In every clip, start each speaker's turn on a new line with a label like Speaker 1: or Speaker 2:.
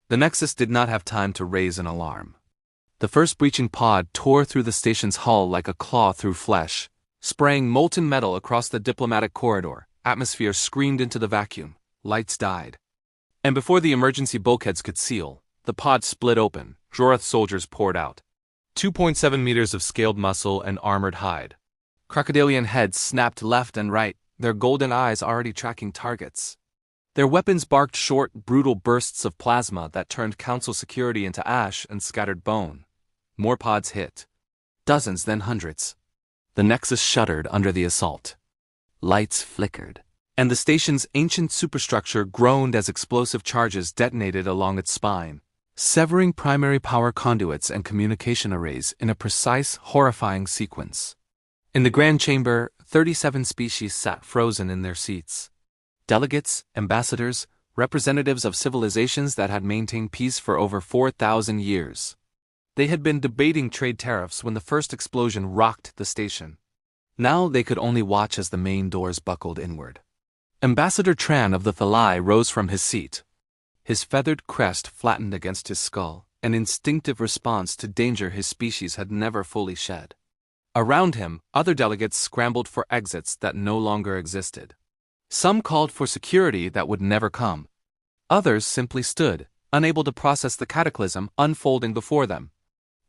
Speaker 1: The Nexus did not have time to raise an alarm. The first breaching pod tore through the station's hull like a claw through flesh, spraying molten metal across the diplomatic corridor. Atmosphere screamed into the vacuum. Lights died. And before the emergency bulkheads could seal, the pod split open. Draarath soldiers poured out. 2.7 meters of scaled muscle and armored hide. Crocodilian heads snapped left and right, their golden eyes already tracking targets. Their weapons barked short, brutal bursts of plasma that turned Council security into ash and scattered bone. More pods hit. Dozens, then hundreds. The Nexus shuddered under the assault. Lights flickered, and the station's ancient superstructure groaned as explosive charges detonated along its spine, severing primary power conduits and communication arrays in a precise, horrifying sequence. In the Grand Chamber, 37 species sat frozen in their seats. Delegates, ambassadors, representatives of civilizations that had maintained peace for over 4,000 years. They had been debating trade tariffs when the first explosion rocked the station. Now they could only watch as the main doors buckled inward. Ambassador Tran of the Thalai rose from his seat. His feathered crest flattened against his skull, an instinctive response to danger his species had never fully shed. Around him, other delegates scrambled for exits that no longer existed. Some called for security that would never come. Others simply stood, unable to process the cataclysm unfolding before them.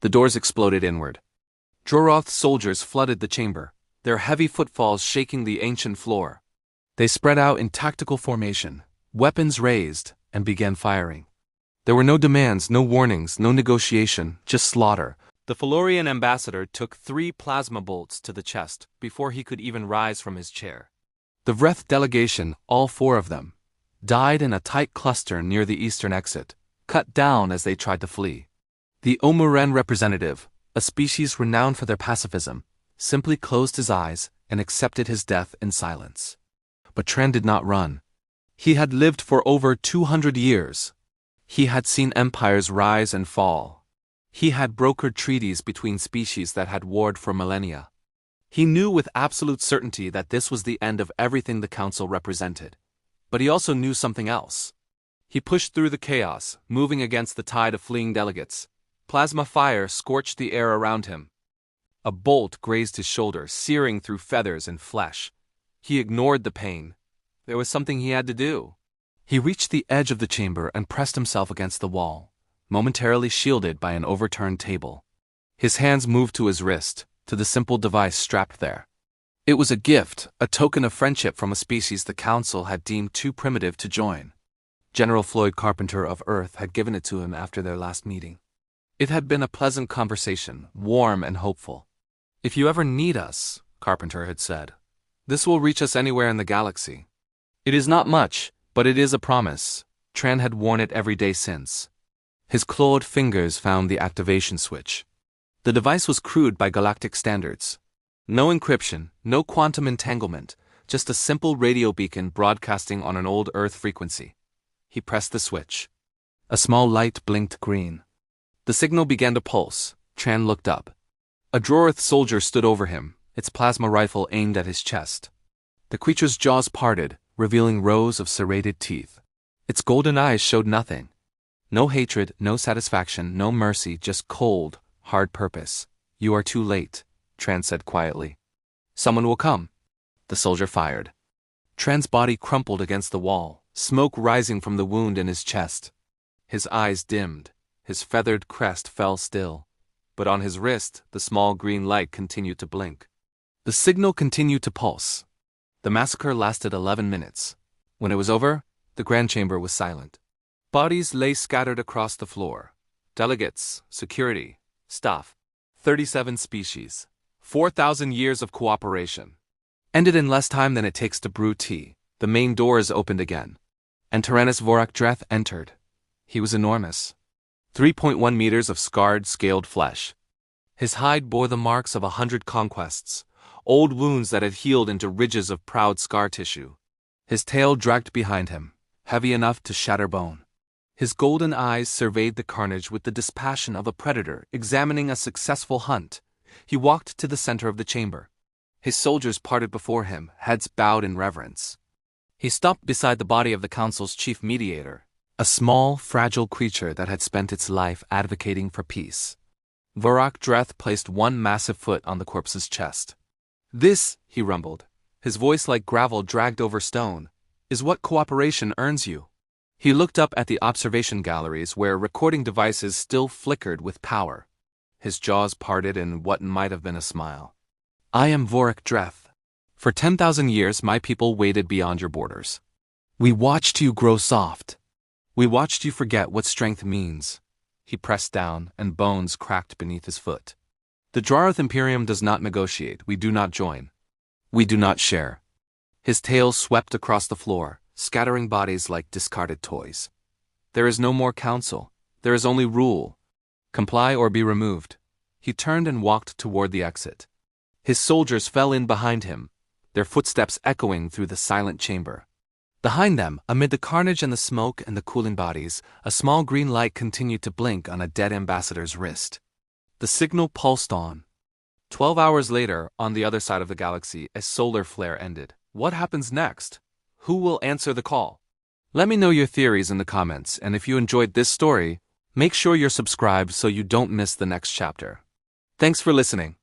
Speaker 1: The doors exploded inward. Draarath soldiers flooded the chamber, their heavy footfalls shaking the ancient floor. They spread out in tactical formation, weapons raised, and began firing. There were no demands, no warnings, no negotiation, just slaughter. The Florian ambassador took 3 plasma bolts to the chest before he could even rise from his chair. The Vreth delegation, all 4 of them, died in a tight cluster near the eastern exit, cut down as they tried to flee. The Omuren representative, a species renowned for their pacifism, simply closed his eyes and accepted his death in silence. But Tran did not run. He had lived for over 200 years. He had seen empires rise and fall. He had brokered treaties between species that had warred for millennia. He knew with absolute certainty that this was the end of everything the Council represented. But he also knew something else. He pushed through the chaos, moving against the tide of fleeing delegates. Plasma fire scorched the air around him. A bolt grazed his shoulder, searing through feathers and flesh. He ignored the pain. There was something he had to do. He reached the edge of the chamber and pressed himself against the wall, momentarily shielded by an overturned table. His hands moved to his wrist, to the simple device strapped there. It was a gift, a token of friendship from a species the Council had deemed too primitive to join. General Floyd Carpenter of Earth had given it to him after their last meeting. It had been a pleasant conversation, warm and hopeful. "If you ever need us," Carpenter had said, "this will reach us anywhere in the galaxy." It is not much, but it is a promise. Tran had worn it every day since. His clawed fingers found the activation switch. The device was crude by galactic standards. No encryption, no quantum entanglement, just a simple radio beacon broadcasting on an old Earth frequency. He pressed the switch. A small light blinked green. The signal began to pulse. Tran looked up. A Draarath soldier stood over him, its plasma rifle aimed at his chest. The creature's jaws parted, revealing rows of serrated teeth. Its golden eyes showed nothing. No hatred, no satisfaction, no mercy, just cold, hard purpose. "You are too late," Tran said quietly. "Someone will come." The soldier fired. Tran's body crumpled against the wall, smoke rising from the wound in his chest. His eyes dimmed. His feathered crest fell still, but on his wrist the small green light continued to blink. The signal continued to pulse. The massacre lasted 11 minutes. When it was over, the Grand Chamber was silent. Bodies lay scattered across the floor. Delegates, security, staff. 37 species. 4,000 years of cooperation. Ended in less time than it takes to brew tea. The main doors opened again. And Tyrannus Vorak Dreth entered. He was enormous. 3.1 meters of scarred, scaled flesh. His hide bore the marks of 100 conquests, old wounds that had healed into ridges of proud scar tissue. His tail dragged behind him, heavy enough to shatter bone. His golden eyes surveyed the carnage with the dispassion of a predator examining a successful hunt. He walked to the center of the chamber. His soldiers parted before him, heads bowed in reverence. He stopped beside the body of the Council's chief mediator, A small, fragile creature that had spent its life advocating for peace. Draarath placed one massive foot on the corpse's chest. "This," he rumbled, his voice like gravel dragged over stone, "is what cooperation earns you." He looked up at the observation galleries where recording devices still flickered with power. His jaws parted in what might have been a smile. "I am Draarath. For 10,000 years my people waited beyond your borders. We watched you grow soft. We watched you forget what strength means." He pressed down, and bones cracked beneath his foot. "The Draarath Imperium does not negotiate. We do not join. We do not share." His tail swept across the floor, scattering bodies like discarded toys. "There is no more council. There is only rule. Comply or be removed." He turned and walked toward the exit. His soldiers fell in behind him, their footsteps echoing through the silent chamber. Behind them, amid the carnage and the smoke and the cooling bodies, a small green light continued to blink on a dead ambassador's wrist. The signal pulsed on. 12 hours later, on the other side of the galaxy, a solar flare ended. What happens next? Who will answer the call? Let me know your theories in the comments, and if you enjoyed this story, make sure you're subscribed so you don't miss the next chapter. Thanks for listening.